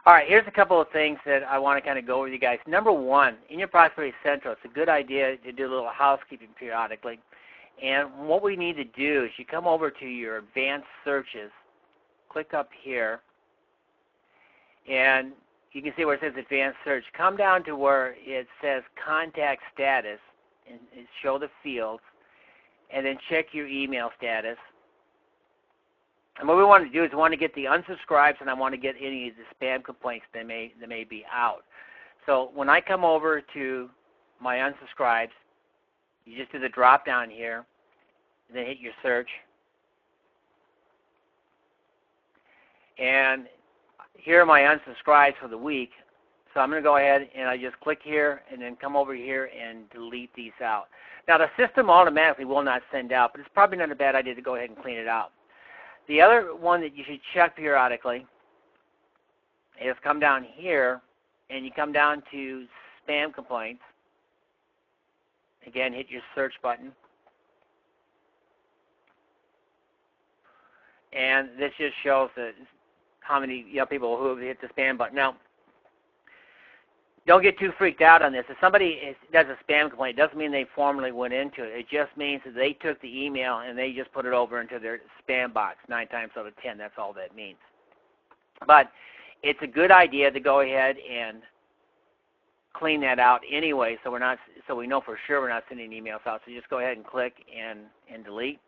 All right, here's a couple of things that I want to kind of go over with you guys. Number one, in your Prosperity Central, it's a good idea to do a little housekeeping periodically. And what we need to do is you come over to your advanced searches, click up here, and you can see where it says advanced search. Come down to where it says contact status and show the fields, and then check your email status. And what we want to do is we want to get the unsubscribes, and I want to get any of the spam complaints that may be out. So when I come over to my unsubscribes, you just do the drop down here, and then hit your search. And here are my unsubscribes for the week. So I'm going to go ahead and I just click here and then come over here and delete these out. Now the system automatically will not send out, but it's probably not a bad idea to go ahead and clean it out. The other one that you should check periodically is come down here and you come down to spam complaints. Again, hit your search button. And this just shows that how many people who have hit the spam button. Now, don't get too freaked out on this. If somebody does a spam complaint, it doesn't mean they formally went into it. It just means that they took the email and they just put it over into their spam box 9 times out of 10. That's all that means. But it's a good idea to go ahead and clean that out anyway, so we know for sure we're not sending emails out. So just go ahead and click and delete.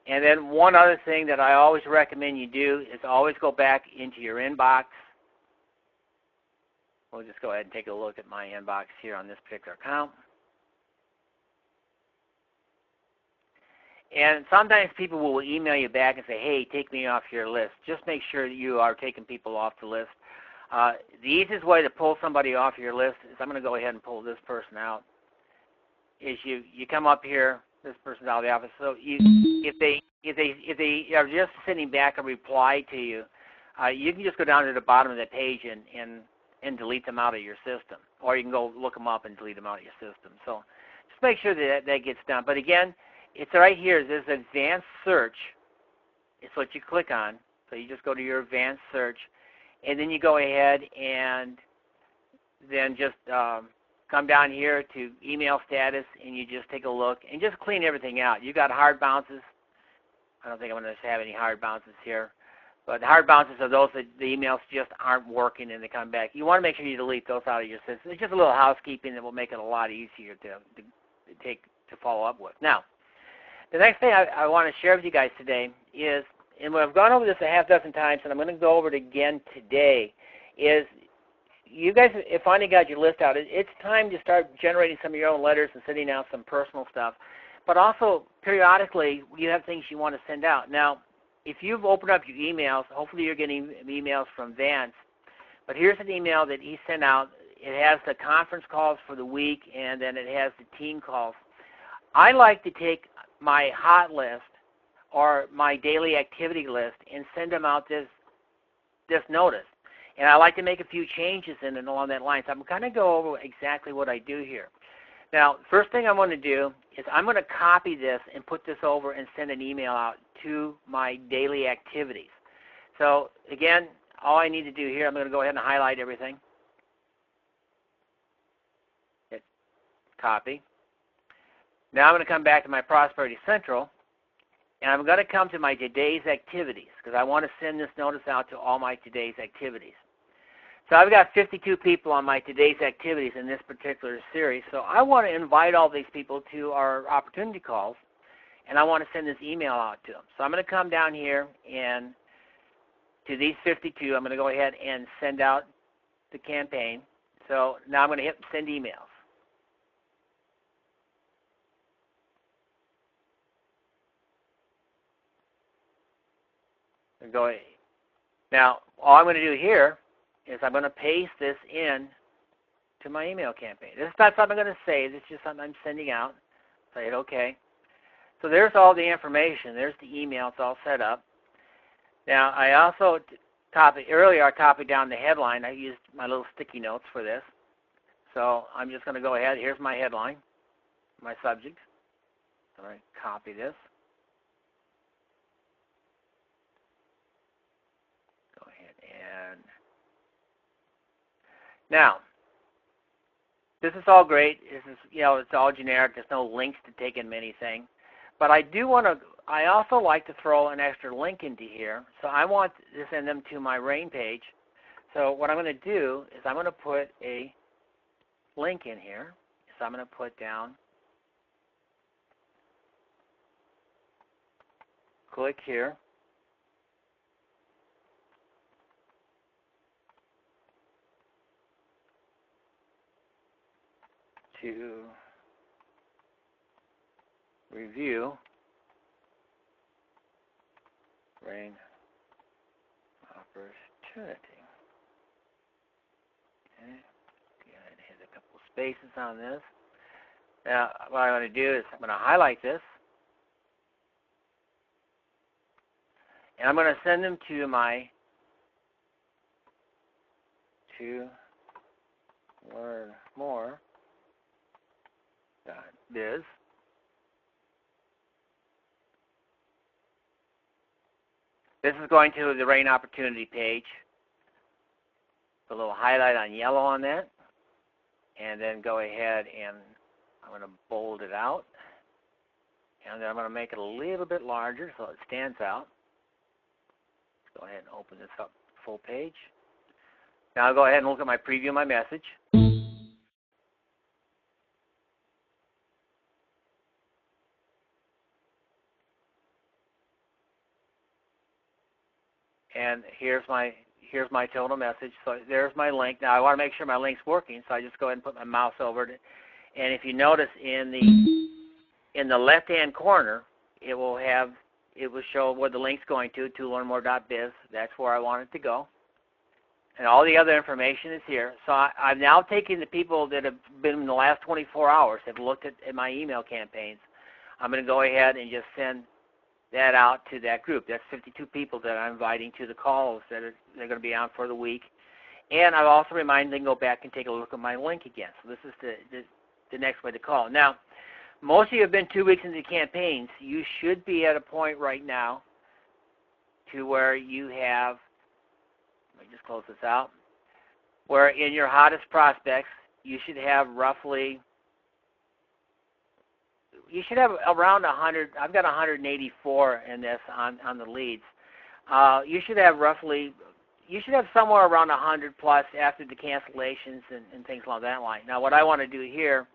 And then one other thing that I always recommend you do is always go back into your inbox. We'll just go ahead and take a look at my inbox here on this particular account. And sometimes people will email you back and say, hey, take me off your list. Just make sure that you are taking people off the list. The easiest way to pull somebody off your list is I'm going to go ahead and pull this person out. Is you come up here, this person's out of the office. So if they are just sending back a reply to you, you can just go down to the bottom of the page and delete them out of your system. Or you can go look them up and delete them out of your system. So just make sure that that gets done. But again, it's right here. There's advanced search. It's what you click on. So you just go to your advanced search. And then you go ahead and then just come down here to email status, and you just take a look and just clean everything out. You got hard bounces. I don't think I'm going to have any hard bounces here. But the hard bounces are those that the emails just aren't working and they come back. You want to make sure you delete those out of your system. It's just a little housekeeping that will make it a lot easier to follow up with. Now, the next thing I want to share with you guys today is, and I've gone over this a half dozen times, and I'm going to go over it again today, is you guys have finally got your list out. It's time to start generating some of your own letters and sending out some personal stuff. But also, periodically, you have things you want to send out. Now, if you've opened up your emails, hopefully you're getting emails from Vance. But here's an email that he sent out. It has the conference calls for the week, and then it has the team calls. I like to take my hot list or my daily activity list and send them out this notice. And I like to make a few changes in it along that line. So I'm going to go over exactly what I do here. Now, first thing I want to do is I'm going to copy this and put this over and send an email out to my daily activities. So, again, all I need to do here, I'm going to go ahead and highlight everything. Hit copy. Now I'm going to come back to my Prosperity Central, and I'm going to come to my today's activities because I want to send this notice out to all my today's activities. So I've got 52 people on my today's activities in this particular series. So I want to invite all these people to our opportunity calls, and I want to send this email out to them. So I'm going to come down here, and to these 52, I'm going to go ahead and send out the campaign. So now I'm going to hit send emails. Now, all I'm going to do here is I'm going to paste this in to my email campaign. This is not something I'm going to save. It's just something I'm sending out. So I hit OK. So there's all the information. There's the email. It's all set up. Now, I also earlier I copied down the headline. I used my little sticky notes for this. So I'm just going to go ahead. Here's my headline, my subject. So I copy this. Now, this is all great. This is, it's all generic. There's no links to take in anything. But I also like to throw an extra link into here. So I want to send them to my RAIN page. So what I'm going to do is I'm going to put a link in here. So I'm going to put down, click here. To review RAIN opportunity. Okay. Hit a couple of spaces on this. Now, what I'm going to do is I'm going to highlight this, and I'm going to send them to my to learn more .biz. This is going to the RAIN opportunity page. A little highlight on yellow on that, and then go ahead and I'm going to bold it out, and then I'm going to make it a little bit larger so it stands out. Let's go ahead and open this up full page. Now I'll go ahead and look at my preview, my message. And here's my total message. So there's my link. Now I want to make sure my link's working, so I just go ahead and put my mouse over it. And if you notice in the left-hand corner, it will show where the link's going to learnmore.biz. That's where I want it to go. And all the other information is here. So I'm now taking the people that have been in the last 24 hours, have looked at my email campaigns. I'm going to go ahead and just send that out to that group. That's 52 people that I'm inviting to the calls they're going to be on for the week. And I've also reminded them to go back and take a look at my link again. So this is the next way to call. Now, most of you have been 2 weeks into the campaigns. You should be at a point right now to where you have, let me just close this out, where in your hottest prospects, you should have roughly, you should have around 100. I've got 184 in this on the leads. You should have somewhere around 100 plus after the cancellations and things along that line. Now, what I want to do here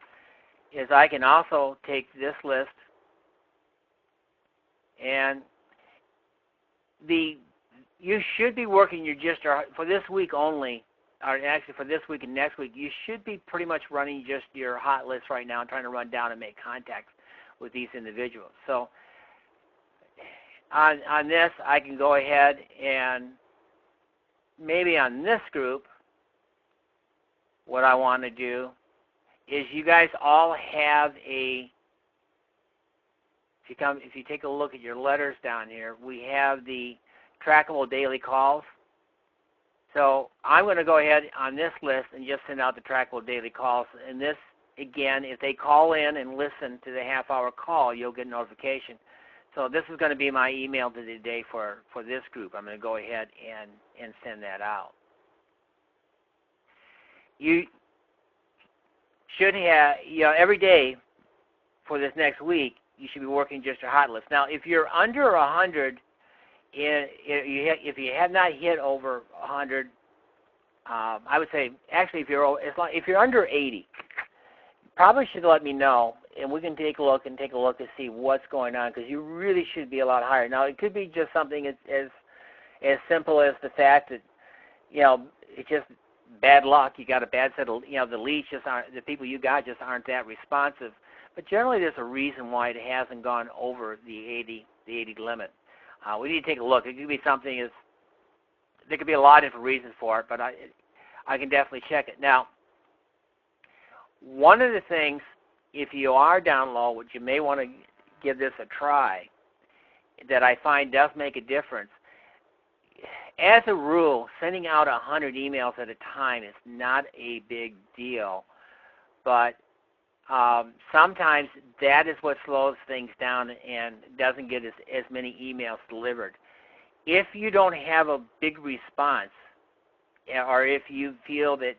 is I can also take this list and you should be working your for this week only, or actually for this week and next week, you should be pretty much running just your hot list right now and trying to run down and make contact with these individuals. So on this, I can go ahead and maybe on this group, what I want to do is you guys all have if you take a look at your letters down here, we have the trackable daily calls. So I'm going to go ahead on this list and just send out the trackable daily calls. And this, again, if they call in and listen to the half-hour call, you'll get a notification. So this is going to be my email to the day for this group. I'm going to go ahead and send that out. You should have, every day for this next week, you should be working just your hot list. Now, if you're under 100, if you have not hit over 100, I would say actually if you're under 80, you probably should let me know, and we can take a look to see what's going on, because you really should be a lot higher. Now, it could be just something as simple as the fact that it's just bad luck. You got a bad set of the leads just aren't, the people you got just aren't that responsive. But generally, there's a reason why it hasn't gone over the 80 limit. We need to take a look. It could be something there could be a lot of different reasons for it, but I can definitely check it. Now, one of the things, if you are down low, which you may want to give this a try, that I find does make a difference, as a rule, sending out 100 emails at a time is not a big deal, but sometimes that is what slows things down and doesn't get as many emails delivered. If you don't have a big response or if you feel that,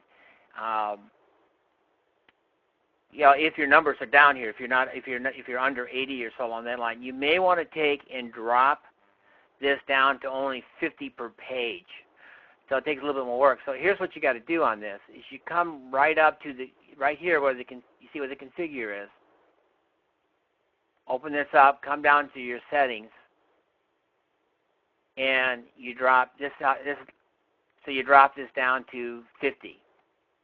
if your numbers are down here, if you're under 80 or so on that line, you may want to take and drop this down to only 50 per page. So it takes a little bit more work. So here's what you got to do on this: is you come right up to right here where you see where the configure is. Open this up, come down to your settings, and you drop this out. So you drop this down to 50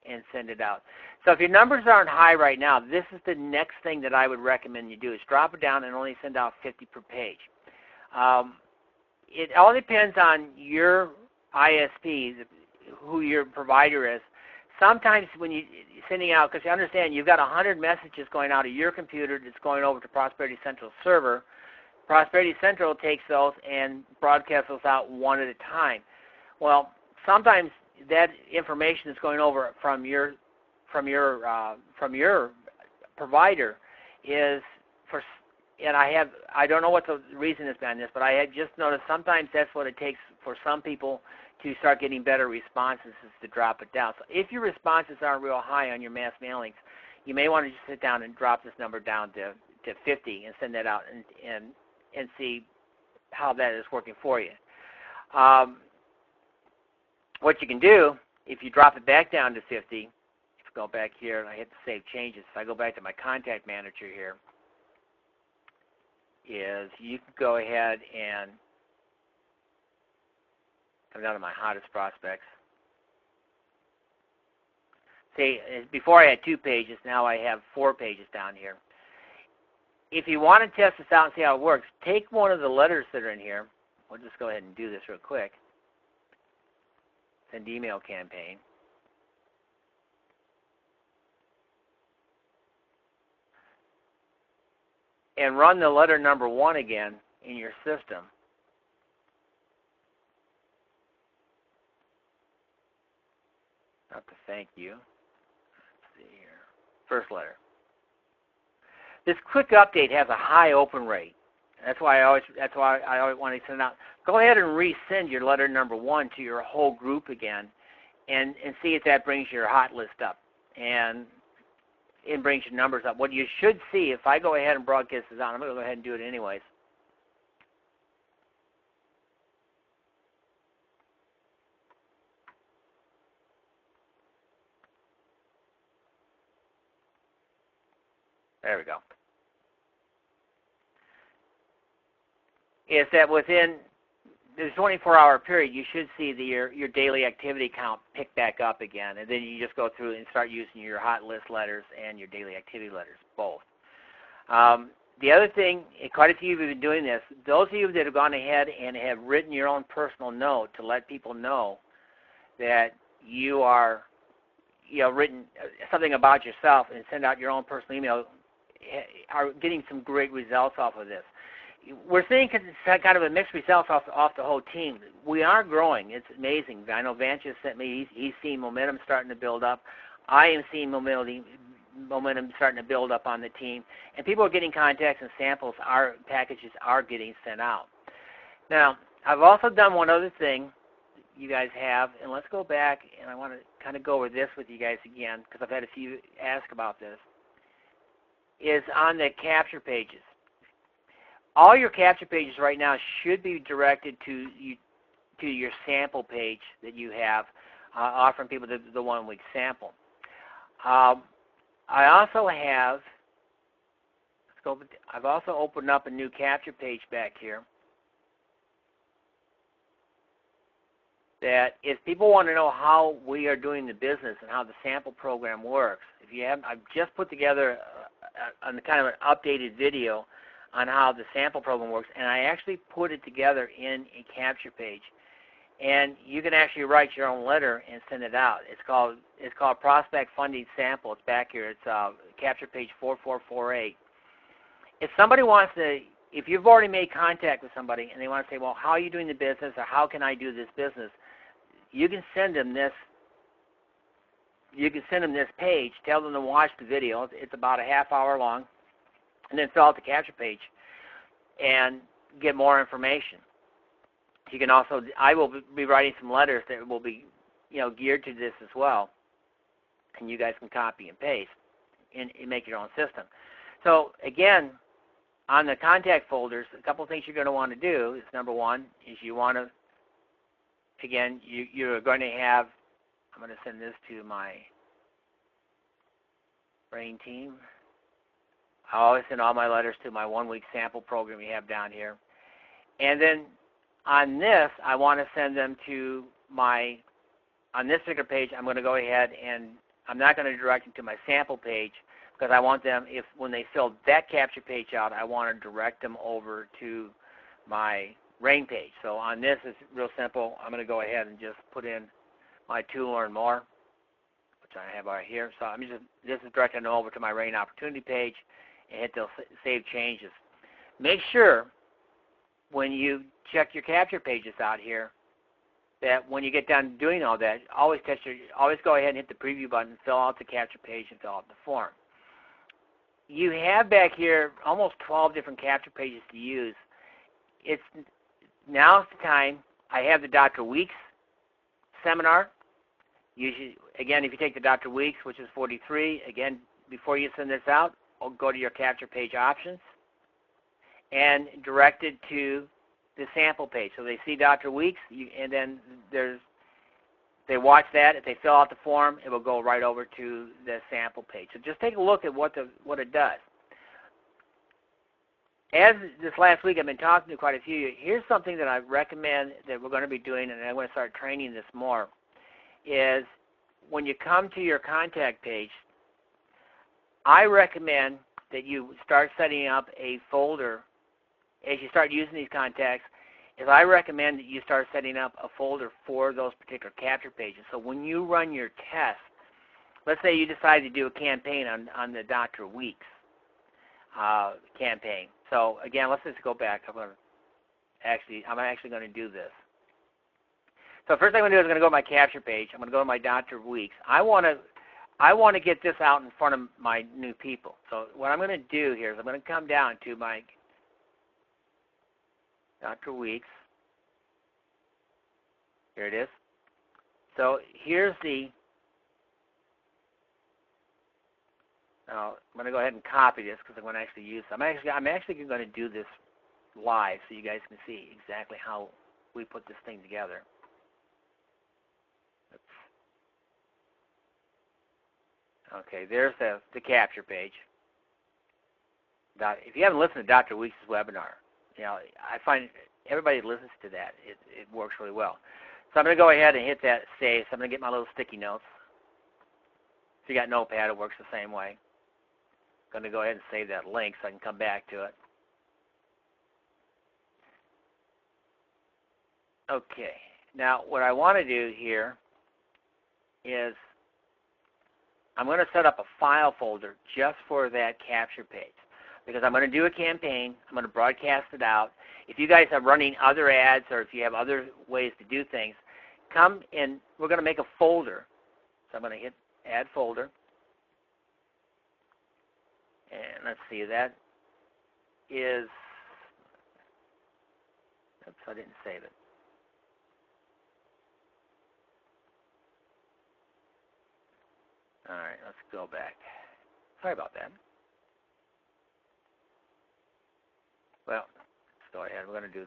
and send it out. So if your numbers aren't high right now, this is the next thing that I would recommend you do: is drop it down and only send out 50 per page. It all depends on your ISP, who your provider is. Sometimes when you're sending out, because you understand you've got 100 messages going out of your computer that's going over to Prosperity Central server. Prosperity Central takes those and broadcasts those out one at a time. Well, sometimes that information that's going over from your provider is for, and I don't know what the reason has been this, but I had just noticed sometimes that's what it takes for some people to start getting better responses, is to drop it down. So if your responses aren't real high on your mass mailings, you may want to just sit down and drop this number down to 50 and send that out and see how that is working for you. What you can do, if you drop it back down to 50, if you go back here and I hit the Save Changes, if I go back to my Contact Manager here, is you can go ahead and come down to my hottest prospects. See, before I had 2 pages, now I have 4 pages down here. If you want to test this out and see how it works, take one of the letters that are in here. We'll just go ahead and do this real quick. Send email campaign. And run the letter number 1 again in your system. Not to thank you. Let's see here. First letter. This quick update has a high open rate. That's why I always want to send out. Go ahead and resend your letter number 1 to your whole group again, and see if that brings your hot list up and it brings your numbers up. What you should see, if I go ahead and broadcast this out, I'm going to go ahead and do it anyways. There we go. Is that within the 24-hour period, you should see your daily activity count pick back up again, and then you just go through and start using your hot list letters and your daily activity letters, both. The other thing, quite a few of you have been doing this, those of you that have gone ahead and have written your own personal note to let people know that you are, written something about yourself and send out your own personal email, are getting some great results off of this. We're seeing kind of a mixed results off the whole team. We are growing. It's amazing. I know Vance just sent me, he's seeing momentum starting to build up. I am seeing momentum starting to build up on the team. And people are getting contacts and samples. Our packages are getting sent out. Now, I've also done one other thing you guys have, and let's go back, and I want to kind of go over this with you guys again, because I've had a few ask about this, is on the capture pages. All your capture pages right now should be directed to your sample page that you have, offering people the 1-week sample. I also have, I've also opened up a new capture page back here that if people want to know how we are doing the business and how the sample program works, I've just put together a kind of an updated video on how the sample program works, and I actually put it together in a capture page. And you can actually write your own letter and send it out. It's called Prospect Funding Sample. It's back here. It's capture page 4448. If somebody wants to, if you've already made contact with somebody and they want to say, well, how are you doing the business, or how can I do this business, you can send them this. You can send them this page. Tell them to watch the video. It's about a half hour long. And then fill out the capture page and get more information. You can also, I will be writing some letters that will be geared to this as well, and you guys can copy and paste and make your own system. So again, on the contact folders, a couple of things you're going to want to do is, number one, is you want to, again, you're going to have, I'm going to send this to my brain team. I always send all my letters to my 1-week sample program you have down here. And then on this, I want to send them to my, on this particular page, I'm going to go ahead and I'm not going to direct them to my sample page, because I want them, if when they fill that capture page out, I want to direct them over to my RAIN page. So on this, it's real simple. I'm going to go ahead and just put in my to learn more, which I have right here. So I'm just directing them over to my RAIN opportunity page and hit the save changes. Make sure when you check your capture pages out here that when you get done doing all that, always go ahead and hit the preview button, fill out the capture page, and fill out the form. You have back here almost 12 different capture pages to use. Now's the time. I have the Dr. Weeks seminar. Again, if you take the Dr. Weeks, which is 43, again, before you send this out, go to your capture page options and direct it to the sample page. So they see Dr. Weeks, and then they watch that. If they fill out the form, it will go right over to the sample page. So just take a look at what it does. As this last week I've been talking to quite a few, here's something that I recommend that we're going to be doing, and I'm going to start training this more, is when you come to your contact page, I recommend that you start setting up a folder. As you start using these contacts, I recommend that you start setting up a folder for those particular capture pages. So when you run your test, let's say you decide to do a campaign on the Dr. Weeks campaign. So again, let's just go back. I'm actually going to do this. So first thing I'm going to do is I'm going to go to my capture page. I'm going to go to my Dr. Weeks. I want to get this out in front of my new people. So what I'm going to do here is I'm going to come down to my Dr. Weeks. Here it is. So here's now I'm going to go ahead and copy this because I'm going to actually use. I'm actually going to do this live so you guys can see exactly how we put this thing together. Okay, there's the capture page. If you haven't listened to Dr. Weeks' webinar, I find everybody listens to that. It works really well. So I'm going to go ahead and hit that save. So I'm going to get my little sticky notes. If you got Notepad, it works the same way. I'm going to go ahead and save that link so I can come back to it. Okay. Now, what I want to do here is I'm going to set up a file folder just for that capture page, because I'm going to do a campaign. I'm going to broadcast it out. If you guys are running other ads or if you have other ways to do things, come in. We're going to make a folder. So I'm going to hit Add Folder. And let's see, that is, oops, I didn't save it. All right, let's go back. Sorry about that. Well, let's go ahead. We're going to do.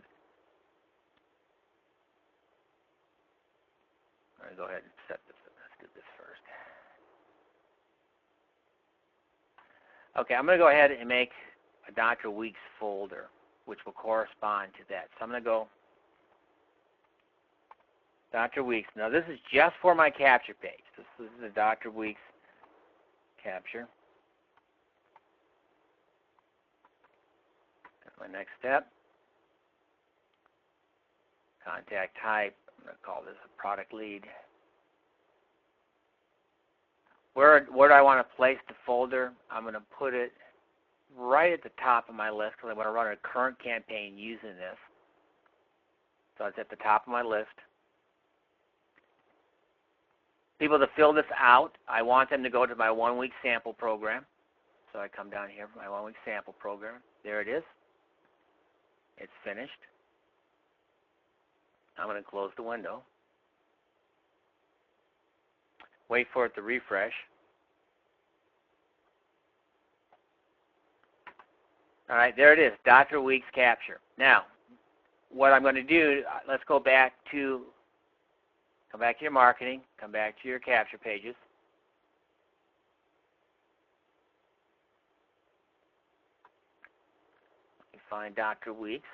I'm going to go ahead and set this. Let's do this first. Okay, I'm going to go ahead and make a Dr. Weeks folder, which will correspond to that. So I'm going to go Dr. Weeks. Now this is just for my capture page. This is the Dr. Weeks capture. My next step, contact type. I'm going to call this a product lead. Where do I want to place the folder? I'm going to put it right at the top of my list because I want to run a current campaign using this. So it's at the top of my list. People to fill this out, I want them to go to my 1-week sample program. So I come down here for my 1-week sample program. There it is. It's finished. I'm going to close the window. Wait for it to refresh. All right, there it is, Dr. Weeks Capture. Now, what I'm going to do, let's go back to, come back to your marketing, come back to your capture pages. You find Dr. Weeks.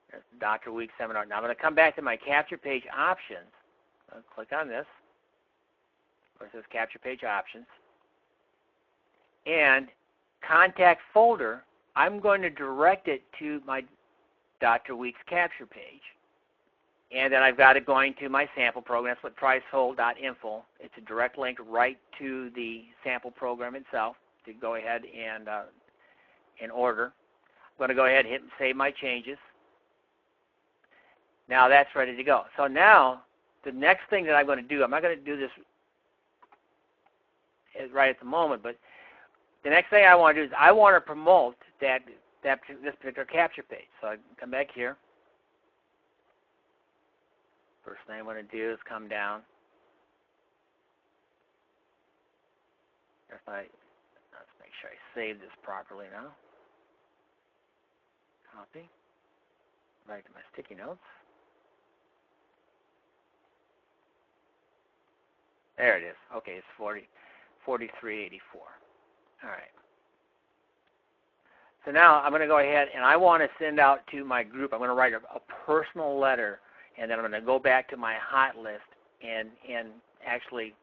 There's Dr. Weeks Seminar. Now I'm going to come back to my capture page options. I'll click on this, where it says capture page options. And contact folder, I'm going to direct it to my Dr. Weeks capture page. And then I've got it going to my sample program. That's what pricehold.info. It's a direct link right to the sample program itself to go ahead and order. I'm going to go ahead and hit save my changes. Now that's ready to go. So now the next thing that I'm going to do, I'm not going to do this right at the moment, but the next thing I want to do is I want to promote this particular capture page. So I come back here. First thing I want to do is come down. Let's make sure I save this properly now. Copy. Back to my sticky notes. There it is. Okay, it's 4384. All right. So now I'm going to go ahead and I want to send out to my group. I'm going to write a personal letter, and then I'm going to go back to my hot list and actually,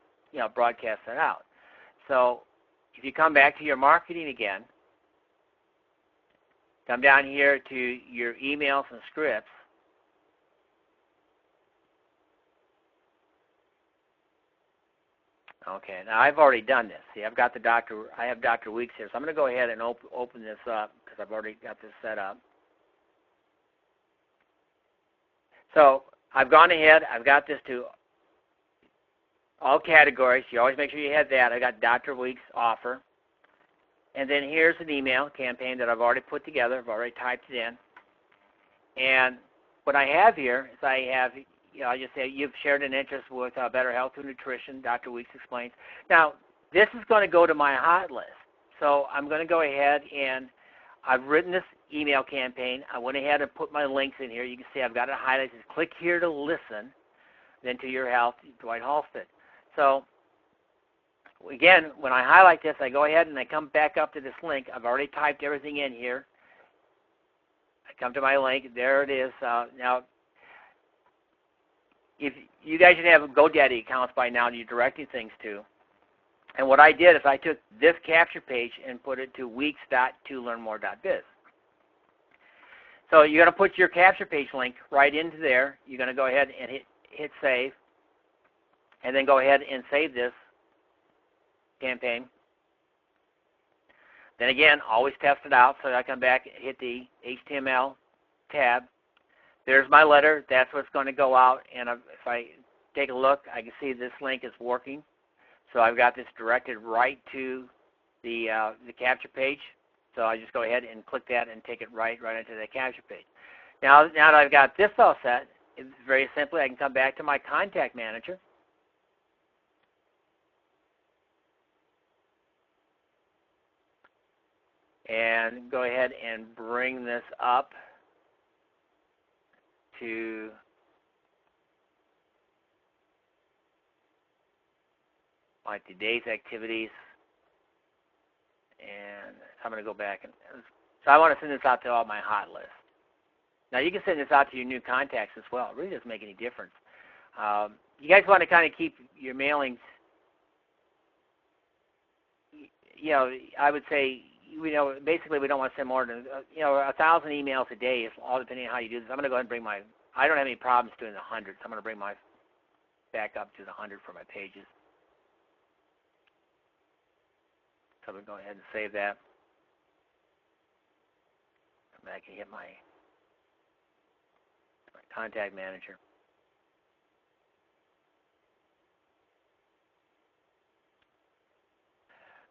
broadcast that out. So if you come back to your marketing again, come down here to your emails and scripts. Okay, now I've already done this. See, I have Dr. Weeks here, so I'm going to go ahead and open this up because I've already got this set up. So I've gone ahead, I've got this to all categories. You always make sure you have that. I got Dr. Weeks offer. And then here's an email campaign that I've already put together. I've already typed it in. And what I have here is I just say you've shared an interest with better health through nutrition, Dr. Weeks explains. Now, this is going to go to my hot list. So I'm going to go ahead and I've written this email campaign. I went ahead and put my links in here. You can see I've got it highlighted. Click here to listen, then to your health, Dwight Halsted. So again, when I highlight this, I go ahead and I come back up to this link. I've already typed everything in here. I come to my link. There it is. Now, if you guys should have GoDaddy accounts by now that you're directing things to. And what I did is I took this capture page and put it to weeks.tolearnmore.biz. So you're going to put your capture page link right into there. You're going to go ahead and hit save, and then go ahead and save this campaign. Then again, always test it out. So I come back, hit the HTML tab. There's my letter. That's what's going to go out. And if I take a look, I can see this link is working. So I've got this directed right to the capture page. So I just go ahead and click that and take it right into the capture page. Now that I've got this all set, very simply, I can come back to my contact manager. And go ahead and bring this up to like today's activities. And I'm going to go back. So I want to send this out to all my hot list. Now you can send this out to your new contacts as well. It really doesn't make any difference. You guys want to kind of keep your mailings, I would say, basically we don't want to send more than, 1,000 emails a day, is all depending on how you do this. I'm going to go ahead and bring I don't have any problems doing the 100, so I'm going to bring my back up to the 100 for my pages. So I'm going to go ahead and save that. Come back and hit my contact manager.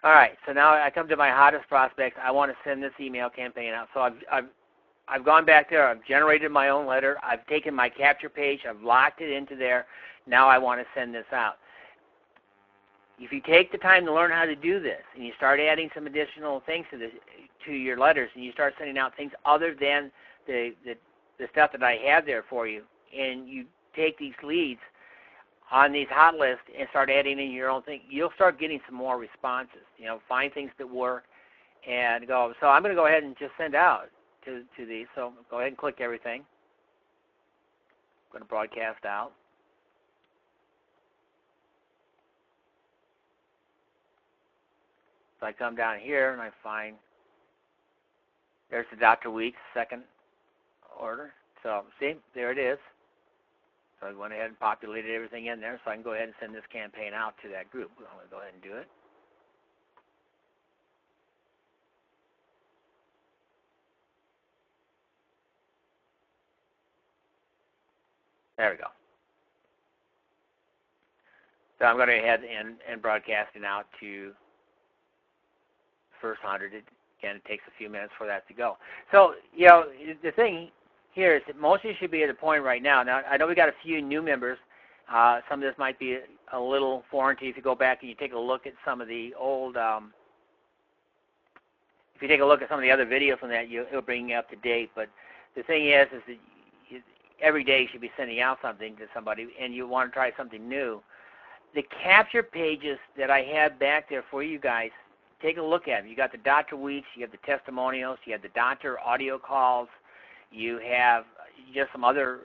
All right, so now I come to my hottest prospects. I want to send this email campaign out. So I've gone back there. I've generated my own letter. I've taken my capture page. I've locked it into there. Now I want to send this out. If you take the time to learn how to do this, and you start adding some additional things to your letters, and you start sending out things other than the stuff that I have there for you, and you take these leads on these hot lists and start adding in your own thing, you'll start getting some more responses. Find things that work and go. So I'm going to go ahead and just send out to these. So go ahead and click everything. I'm going to broadcast out. So I come down here and I find there's the Dr. Weeks second order. So see, there it is. So I went ahead and populated everything in there, so I can go ahead and send this campaign out to that group. I'm going to go ahead and do it. There we go. So I'm going to go ahead and broadcast it out to first 100. Again, it takes a few minutes for that to go. So, the thing here is that most of you should be at a point right now. Now, I know we got a few new members. Some of this might be a little foreign to you if you go back and you take a look at some of the old, if you take a look at some of the other videos on that, it'll bring you up to date. But the thing is that every day you should be sending out something to somebody, and you want to try something new. The capture pages that I have back there for you guys, take a look at them. You got the Dr. Weeks, you have the testimonials, you have the doctor audio calls, you have just some other,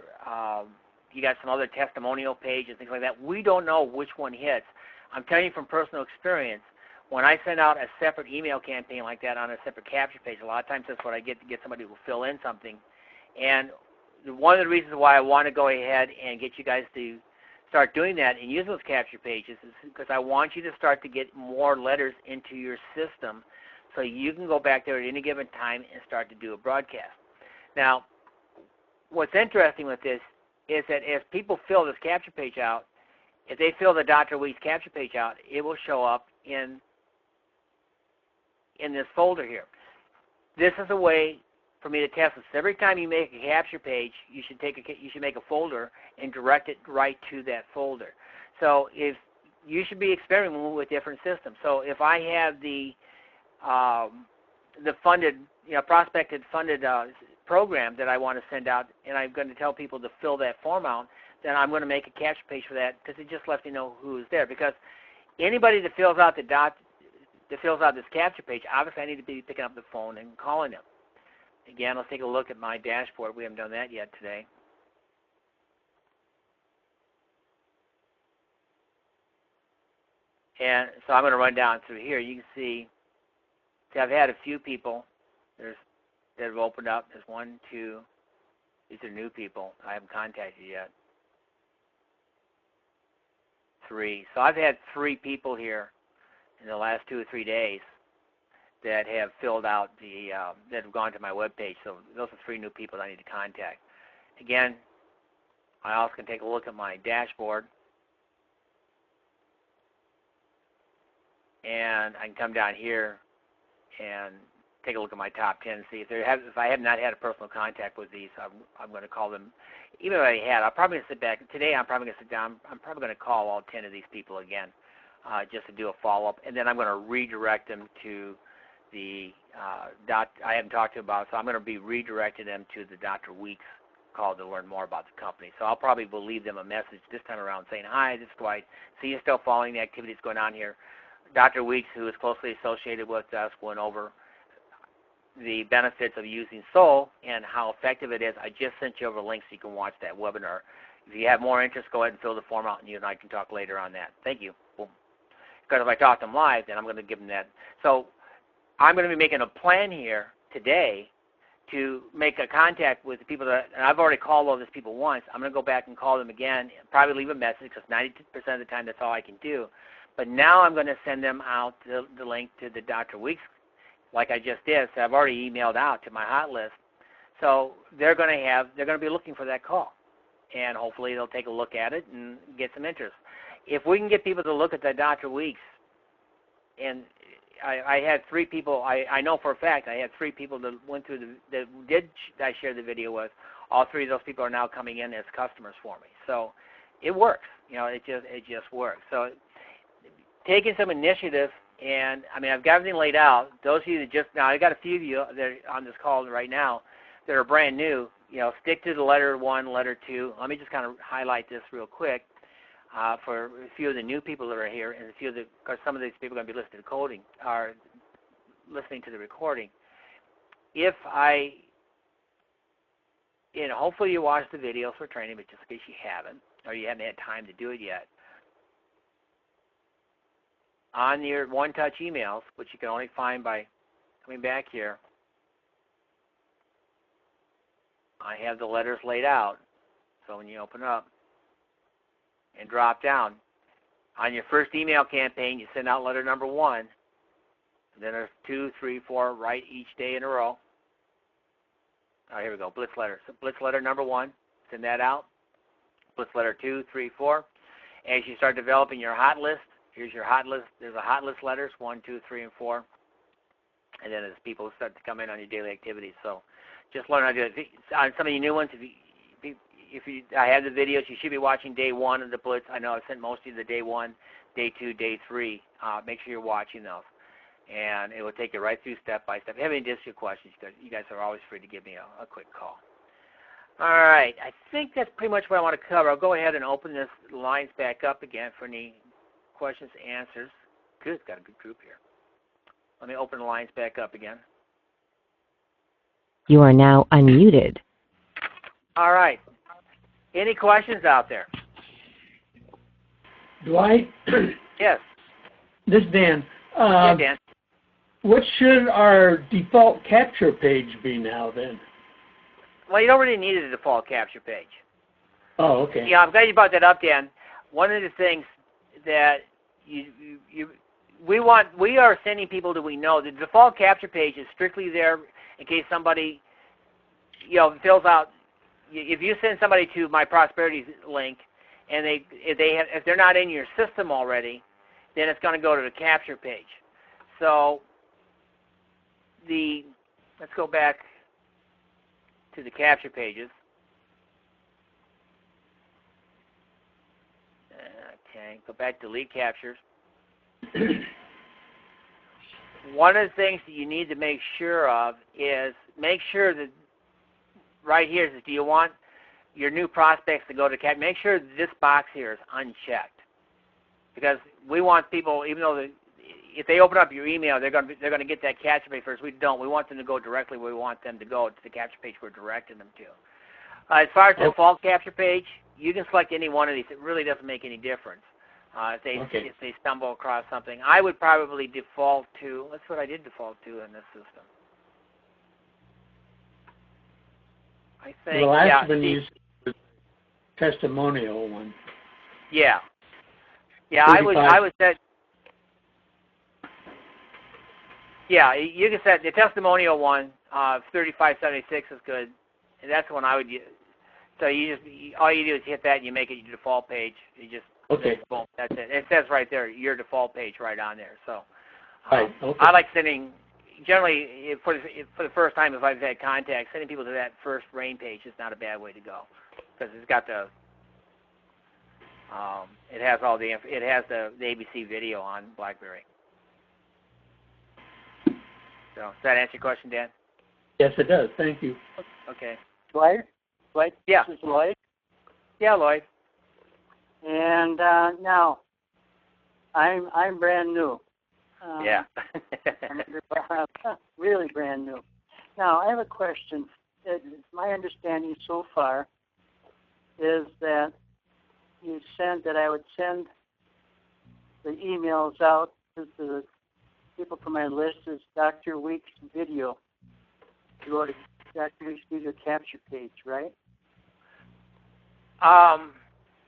you got some other testimonial pages, things like that. We don't know which one hits. I'm telling you from personal experience, when I send out a separate email campaign like that on a separate capture page, a lot of times that's what I get to get somebody who will fill in something. And one of the reasons why I want to go ahead and get you guys to start doing that and use those capture pages is because I want you to start to get more letters into your system so you can go back there at any given time and start to do a broadcast. Now, what's interesting with this is that as people fill this capture page out, if they fill the Dr. Weeks capture page out, it will show up in this folder here. This is a way for me to test this. Every time you make a capture page, you should make a folder and direct it right to that folder. So if you should be experimenting with different systems. So if I have the funded, prospected funded program that I want to send out, and I'm going to tell people to fill that form out, then I'm going to make a capture page for that because it just lets me know who's there. Because anybody that fills out this capture page, obviously I need to be picking up the phone and calling them. Again, let's take a look at my dashboard. We haven't done that yet today. And so I'm going to run down through here. You can see I've had a few people that have opened up. There's 1, 2. These are new people I haven't contacted yet. 3. So I've had 3 people here in the last 2 or 3 days that have filled out that have gone to my webpage. So those are 3 new people that I need to contact. Again, I also can take a look at my dashboard, and I can come down here and take a look at my top 10 and see if I have not had a personal contact with these. I'm going to call them. Even if I had, I'm probably going to sit back today. I'm probably going to sit down. I'm probably going to call all 10 of these people again, just to do a follow-up, and then I'm going to redirect them to the I haven't talked to about, so I'm going to be redirecting them to the Dr. Weeks call to learn more about the company. So I'll probably leave them a message this time around saying, "Hi, this is Dwight. See you're still following the activities going on here. Dr. Weeks, who is closely associated with us, went over the benefits of using Soul and how effective it is. I just sent you over a link so you can watch that webinar. If you have more interest, go ahead and fill the form out, and you and I can talk later on that. Thank you." Boom. Because if I talk to them live, then I'm going to give them that. So I'm going to be making a plan here today to make a contact with the people and I've already called all these people once. I'm going to go back and call them again, and probably leave a message because 90% of the time that's all I can do. But now I'm going to send them out the link to the Dr. Weeks like I just did. So I've already emailed out to my hot list. So they're going to be looking for that call, and hopefully they'll take a look at it and get some interest. If we can get people to look at the Dr. Weeks and I had 3 people. I know for a fact I had 3 people that went through that I shared the video with. All 3 of those people are now coming in as customers for me. So it works. It just works. So taking some initiative, and I mean, I've got everything laid out. Those of you that now, I got a few of you that are on this call right now that are brand new. Stick to the letter 1, letter 2. Let me just kind of highlight this real quick for a few of the new people that are here, and because some of these people are going to be listening to coding, are listening to the recording. Hopefully you watched the videos for training, but just in case you haven't, or you haven't had time to do it yet, on your one-touch emails, which you can only find by coming back here, I have the letters laid out. So when you open up and drop down, on your first email campaign, you send out letter number 1. And then there's 2, 3, 4, right each day in a row. Oh, here we go, blitz letter. So blitz letter number 1, send that out. Blitz letter 2, 3, 4. As you start developing your hot list, here's your hot list. There's a hot list letters, 1, 2, 3, and 4. And then as people start to come in on your daily activities. So just learn how to do it. On some of your new ones, I have the videos. You should be watching day 1 of the blitz. I know I've sent most of you the day 1, day 2, day 3. Make sure you're watching those. And it will take you right through step by step. If you have any additional questions, you guys are always free to give me a quick call. All right. I think that's pretty much what I want to cover. I'll go ahead and open this lines back up again for any questions, answers. Good. Got a good group here. Let me open the lines back up again. You are now unmuted. All right. Any questions out there? Dwight? Yes. This is Dan. Yeah, Dan. What should our default capture page be now then? Well, you don't really need a default capture page. Oh, okay. Yeah, I'm glad you brought that up, Dan. One of the things that we are sending people that we know. The default capture page is strictly there in case somebody, fills out. If you send somebody to My Prosperity link, and if they're not in your system already, then it's going to go to the capture page. So let's go back to the capture pages. Okay, go back to lead captures. One of the things that you need to make sure of is make sure that right here is, do you want your new prospects to go to capture? Make sure this box here is unchecked, because we want people, even though if they open up your email, they're going to get that capture page first. We don't. We want them to go directly where we want them to go, to the capture page we're directing them to. As far as the default capture page, you can select any one of these. It really doesn't make any difference. If they stumble across something, I would probably default to. That's what I did default to in this system. I think. The last one you used testimonial one. Yeah. Yeah, 35. I would set. Yeah, you can set the testimonial one. 3576 is good, and that's the one I would use. So all you do is hit that, and you make it your default page. You just boom, that's it. It says right there your default page right on there. So I like sending. Generally, for the first time, if I've had contact, sending people to that first RAIN page is not a bad way to go, because it's got it has the ABC video on BlackBerry. So does that answer your question, Dan? Yes, it does. Thank you. Okay. Lloyd? Yeah. This is Lloyd. Yeah, Lloyd. And now, I'm brand new. Yeah. Really brand new. Now, I have a question. My understanding so far is that you said that I would send the emails out to the people from my list as Dr. Week's video. To go to Dr. Week's video capture page, right?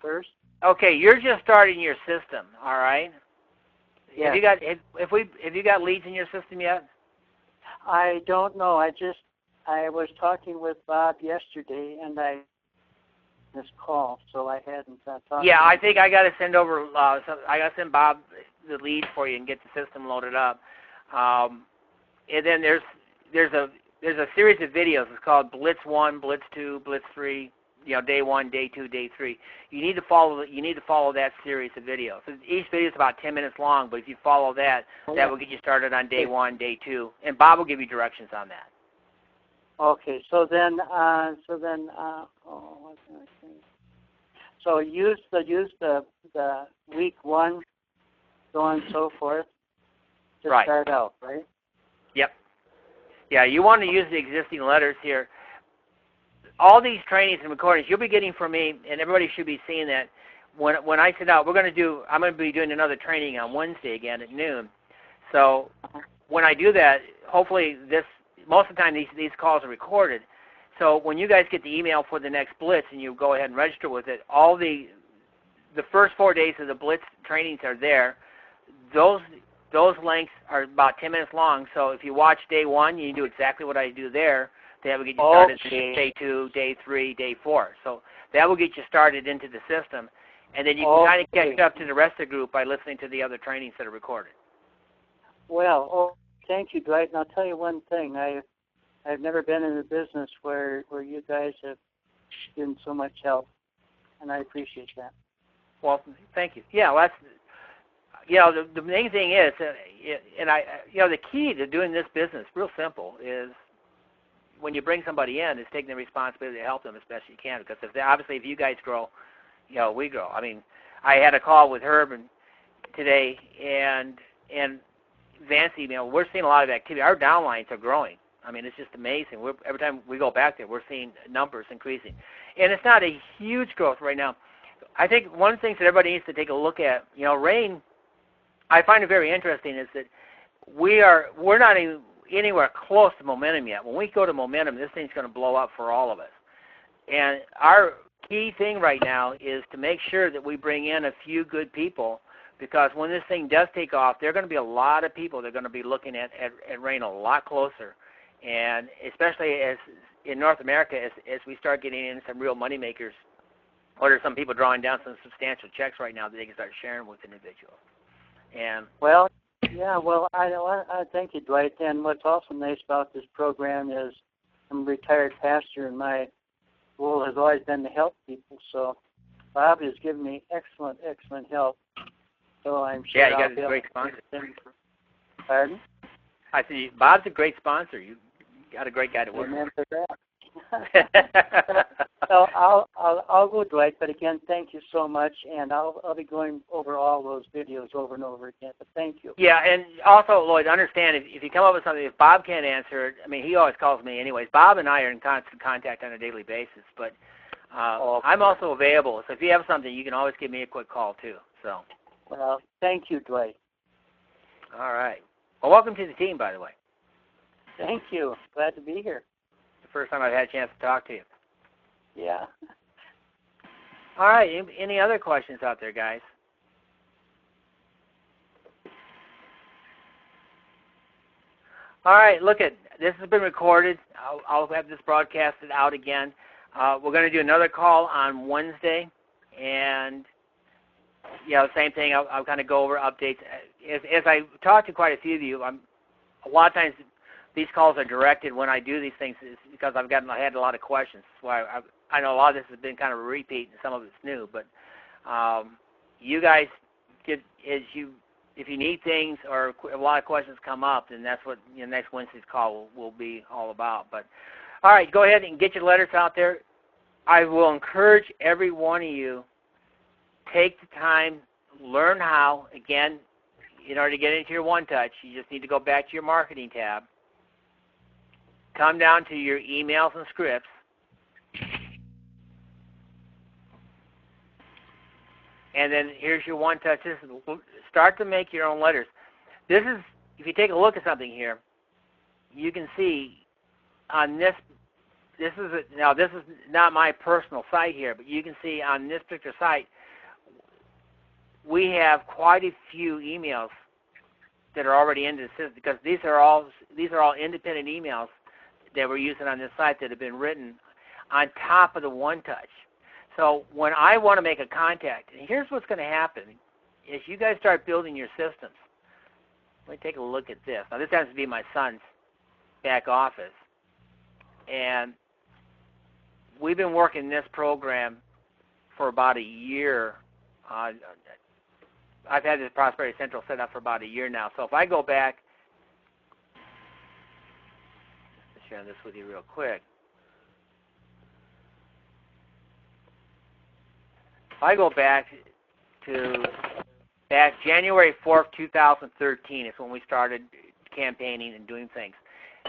First. Okay, you're just starting your system, all right? Yeah. Have you got leads in your system yet? I don't know. I was talking with Bob yesterday, and this call, so I hadn't talked. Yeah, I think I got to send over. I got to send Bob the lead for you and get the system loaded up. And then there's a series of videos. It's called Blitz 1, Blitz 2, Blitz 3. Day 1, day 2, day 3. You need to follow that series of videos. Each video is about 10 minutes long, but if you follow that, that will get you started on day 1, day 2, and Bob will give you directions on that. Okay. So then, what can I say? So use the week 1, so on and so forth, to Right. start out, right? Yep. Yeah, you want to use the existing letters here. All these trainings and recordings you'll be getting from me, and everybody should be seeing that. When I sit out, I'm going to be doing another training on Wednesday again at noon. So when I do that, hopefully most of the time these calls are recorded. So when you guys get the email for the next Blitz and you go ahead and register with it, all the first 4 days of the Blitz trainings are there. Those links are about 10 minutes long. So if you watch day 1, you do exactly what I do there. That will get you started day 2, day 3, day 4. So that will get you started into the system. And then you can kind of catch up to the rest of the group by listening to the other trainings that are recorded. Well, thank you, Dwight. And I'll tell you one thing. I've never been in a business where you guys have given so much help, and I appreciate that. Well, thank you. Yeah, well, that's, the main thing is, the key to doing this business, real simple, is when you bring somebody in, is taking the responsibility to help them as best you can. Because if you guys grow, we grow. I mean, I had a call with Herb today, and Vance email. We're seeing a lot of activity. Our downlines are growing. I mean, it's just amazing. Every time we go back there, we're seeing numbers increasing, and it's not a huge growth right now. I think one of the things that everybody needs to take a look at, RAIN, I find it very interesting, is that we're not even anywhere close to momentum yet. When we go to momentum, this thing's going to blow up for all of us. And our key thing right now is to make sure that we bring in a few good people, because when this thing does take off, there are going to be a lot of people that are going to be looking at RAIN a lot closer. And especially as in North America, as we start getting in some real money makers, or there's some people drawing down some substantial checks right now that they can start sharing with individuals. And I thank you, Dwight. And what's also nice about this program is I'm a retired pastor, and my goal has always been to help people. So Bob has given me excellent help. So I'm sure you got a great sponsor. Pardon? I see. Bob's a great sponsor. You got a great guy to work with. So I'll go, Dwight. But again, thank you so much, and I'll be going over all those videos over and over again. But thank you. Yeah, and also, Lloyd, understand if you come up with something, if Bob can't answer it, I mean, he always calls me anyways. Bob and I are in constant contact on a daily basis, but I'm also available. So if you have something, you can always give me a quick call too. So. Well, thank you, Dwight. All right. Well, welcome to the team, by the way. Thank you. Glad to be here. It's the first time I've had a chance to talk to you. Yeah. All right. Any other questions out there, guys? All right. Look, this has been recorded. I'll have this broadcasted out again. We're going to do another call on Wednesday, and same thing. I'll kind of go over updates. As I talk to quite a few of you, a lot of times these calls are directed when I do these things is because I had a lot of questions. That's why I know a lot of this has been kind of a repeat and some of it's new. But you guys, if you need things or a lot of questions come up, then that's what next Wednesday's call will be all about. But all right, go ahead and get your letters out there. I will encourage every one of you, take the time, learn how. Again, in order to get into your OneTouch, you just need to go back to your marketing tab, come down to your emails and scripts, and then here's your OneTouch. Start to make your own letters. This is, if you take a look at something here, you can see on this. This is not my personal site here, but you can see on this particular site, we have quite a few emails that are already into the system, because these are all independent emails that we're using on this site that have been written on top of the OneTouch. So when I want to make a contact, and here's what's going to happen, is you guys start building your systems. let me take a look at this. Now, this happens to be my son's back office. And we've been working this program for about a year. I've had this Prosperity Central set up for about a year now. So if I go back, let's share this with you real quick. If I go back to January 4th, 2013 is when we started campaigning and doing things.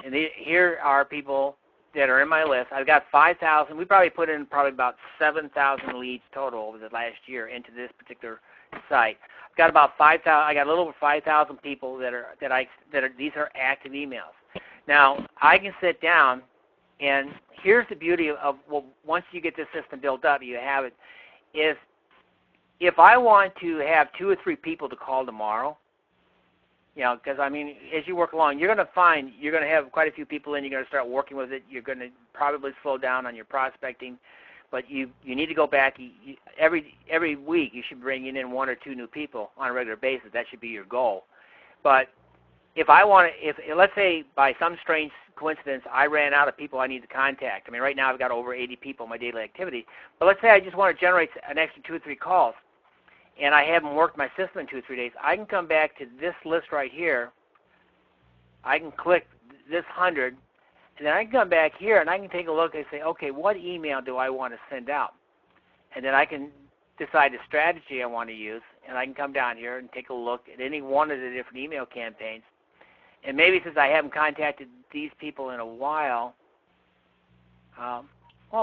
And here are people that are in my list. I've got 5,000. We probably put in about 7,000 leads total over the last year into this particular site. I've got about 5,000. I got a little over 5,000 people that are these are active emails. Now I can sit down, and here's the beauty of well, once you get this system built up, you have it. Is if I want to have 2 or 3 people to call tomorrow, you know, because, I mean, as you work along, you're going to find you're going to have quite a few people in. You're going to start working with it. You're going to probably slow down on your prospecting. But you need to go back. Every week you should bring in 1 or 2 new people on a regular basis. That should be your goal. But if I want to, if let's say by some strange coincidence I ran out of people I need to contact. I mean, right now I've got over 80 people in my daily activity. But let's say I just want to generate an extra 2 or 3 calls, and I haven't worked my system in 2 or 3 days. I can come back to this list right here. I can click this 100, and then I can come back here and I can take a look and say, okay, what email do I want to send out? And then I can decide the strategy I want to use, and I can come down here and take a look at any one of the different email campaigns. And maybe since I haven't contacted these people in a while, well,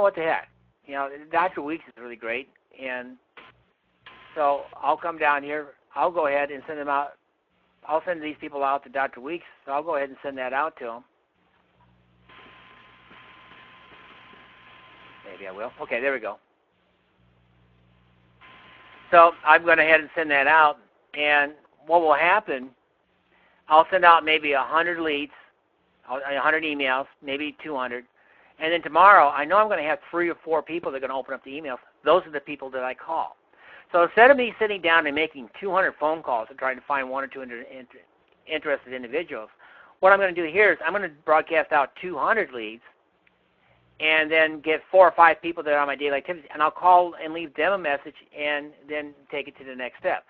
what the heck? You know, Dr. Weeks is really great, and so I'll come down here. I'll go ahead and send them out. I'll send these people out to Dr. Weeks, so I'll go ahead and send that out to them. Maybe I will. Okay, there we go. So I'm going to head and send that out, and what will happen, I'll send out maybe 100 leads, 100 emails, maybe 200, and then tomorrow I know I'm going to have 3 or 4 people that are going to open up the emails. Those are the people that I call. So instead of me sitting down and making 200 phone calls and trying to find 1 or 2 interested individuals, what I'm going to do here is I'm going to broadcast out 200 leads and then get 4 or 5 people that are on my daily activities, and I'll call and leave them a message and then take it to the next step.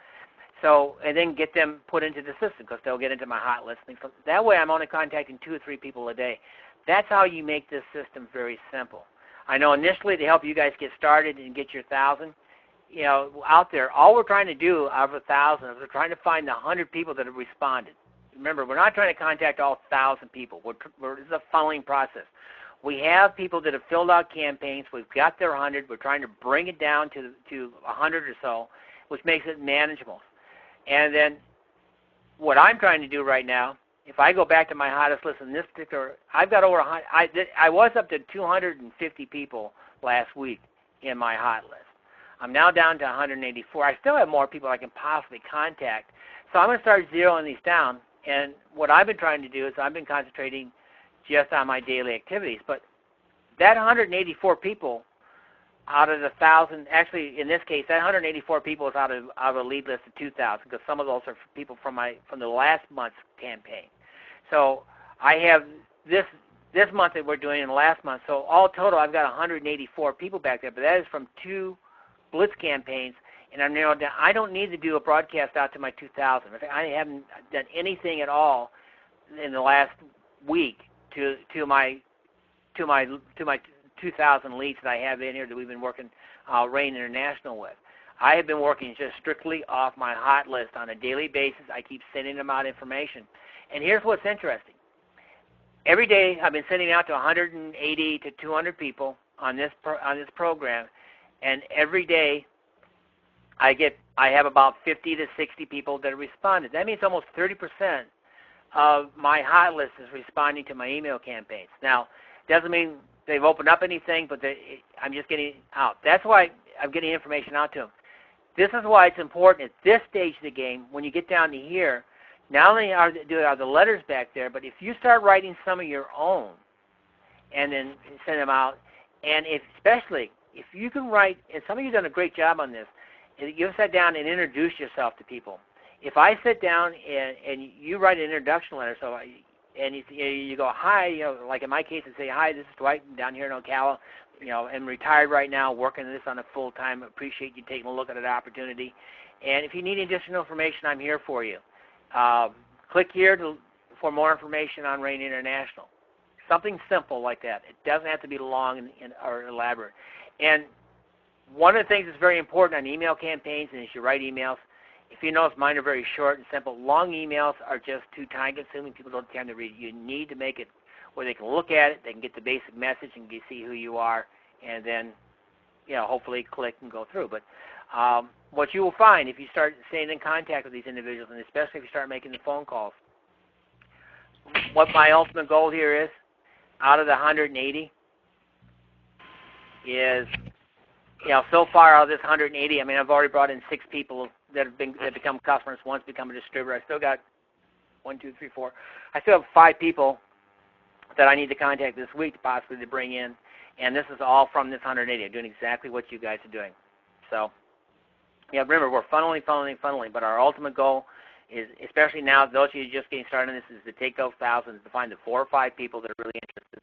So, and then get them put into the system because they'll get into my hot list. That way I'm only contacting 2 or 3 people a day. That's how you make this system very simple. I know initially to help you guys get started and get your 1,000, you know, out there, all we're trying to do out of 1,000 is we're trying to find the 100 people that have responded. Remember, we're not trying to contact all 1,000 people. This is a funneling process. We have people that have filled out campaigns. We've got their 100. We're trying to bring it down to 100 or so, which makes it manageable. And then what I'm trying to do right now, if I go back to my hottest list in this particular, I've got over 100. I was up to 250 people last week in my hot list. I'm now down to 184. I still have more people I can possibly contact. So I'm going to start zeroing these down. And what I've been trying to do is I've been concentrating just on my daily activities. But that 184 people out of the 1,000, actually in this case, that 184 people is out of a lead list of 2,000 because some of those are people from the last month's campaign. So I have this month that we're doing and last month. So all total, I've got 184 people back there, but that is from 2 blitz campaigns, and I'm narrowed down. I don't need to do a broadcast out to my 2,000. I haven't done anything at all in the last week to my 2,000 leads that I have in here that we've been working Rain International with. I have been working just strictly off my hot list on a daily basis. I keep sending them out information. And here's what's interesting. Every day I've been sending out to 180 to 200 people on this program, and every day I have about 50 to 60 people that have responded. That means almost 30% of my hot list is responding to my email campaigns. Now, doesn't mean they've opened up anything, but I'm just getting out. That's why I'm getting information out to them. This is why it's important at this stage of the game, when you get down to here, not only are the letters back there, but if you start writing some of your own and then send them out, and especially if you can write, and some of you have done a great job on this, you sat down and introduce yourself to people. if I sit down and you write an introduction letter, and you go, hi, like in my case, I say, hi, this is Dwight down here in Ocala. I'm retired right now, working this on a full-time. Appreciate you taking a look at an opportunity. And if you need additional information, I'm here for you. Click here for more information on Rain International. Something simple like that. It doesn't have to be long or elaborate. And one of the things that's very important on email campaigns, and as you write emails, if you notice, mine are very short and simple. Long emails are just too time-consuming. People don't have time to read it. You need to make it where they can look at it, they can get the basic message and see who you are, and then, hopefully click and go through. But what you will find if you start staying in contact with these individuals, and especially if you start making the phone calls, what my ultimate goal here is, out of the 180, is, so far out of this 180, I've already brought in 6 people that become customers, one's become a distributor. I still got 1, 2, 3, 4. I still have 5 people that I need to contact this week possibly to bring in, and this is all from this 180. I'm doing exactly what you guys are doing. So, remember, we're funneling, but our ultimate goal is, especially now, those of you just getting started on this, is to take those thousands, to find the 4 or 5 people that are really interested,